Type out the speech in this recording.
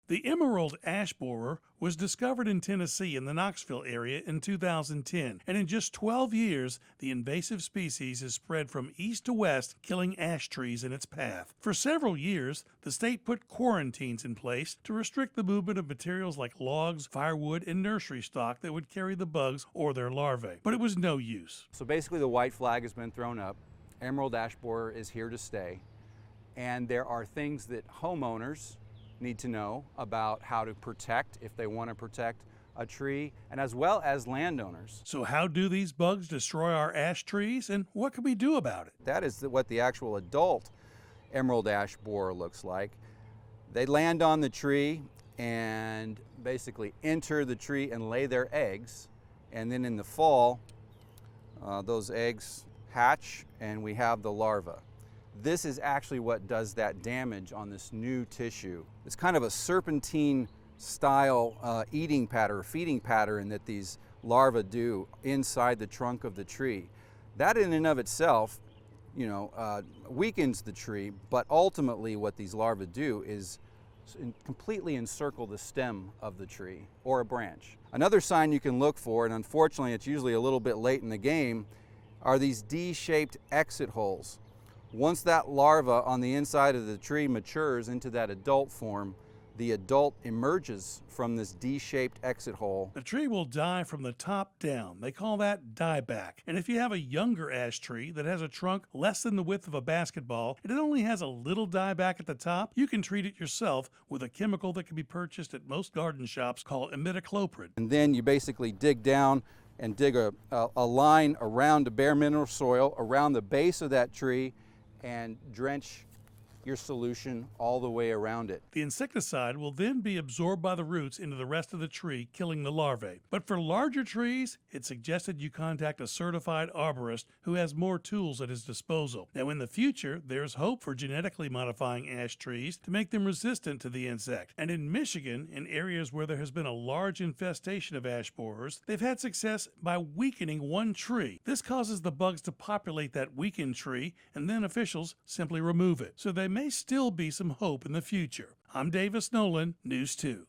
The emerald ash borer was discovered in Tennessee in the Knoxville area in 2010, and in just 12 years, the invasive species has spread from east to west, killing ash trees in its path. For several years, the state put quarantines in place to restrict the movement of materials like logs, firewood, and nursery stock that would carry the bugs or their larvae, but it was no use. So basically the white flag has been thrown up. Emerald ash borer is here to stay, and there are things that homeowners need to know about how to protect if they want to protect a tree, and as well as landowners. So how do these bugs destroy our ash trees, and what can we do about it? That is what the actual adult emerald ash borer looks like. They land on the tree and basically enter the tree and lay their eggs, and then in the fall those eggs hatch and we have the larva. This is actually what does that damage on this new tissue. It's kind of a serpentine style eating pattern, feeding pattern that these larvae do inside the trunk of the tree. That in and of itself, weakens the tree, but ultimately what these larvae do is completely encircle the stem of the tree or a branch. Another sign you can look for, and unfortunately it's usually a little bit late in the game, are these D-shaped exit holes. Once that larva on the inside of the tree matures into that adult form, the adult emerges from this D-shaped exit hole. The tree will die from the top down. They call that dieback. And if you have a younger ash tree that has a trunk less than the width of a basketball and it only has a little dieback at the top, you can treat it yourself with a chemical that can be purchased at most garden shops called Imidacloprid. And then you basically dig down and dig a line around the bare mineral soil around the base of that tree and drench your solution all the way around it. The insecticide will then be absorbed by the roots into the rest of the tree, killing the larvae. But for larger trees, it's suggested you contact a certified arborist who has more tools at his disposal. Now, in the future, there's hope for genetically modifying ash trees to make them resistant to the insect. And in Michigan, in areas where there has been a large infestation of ash borers, they've had success by weakening one tree. This causes the bugs to populate that weakened tree, and then officials simply remove it. So there may still be some hope in the future. I'm Davis Nolan, News 2.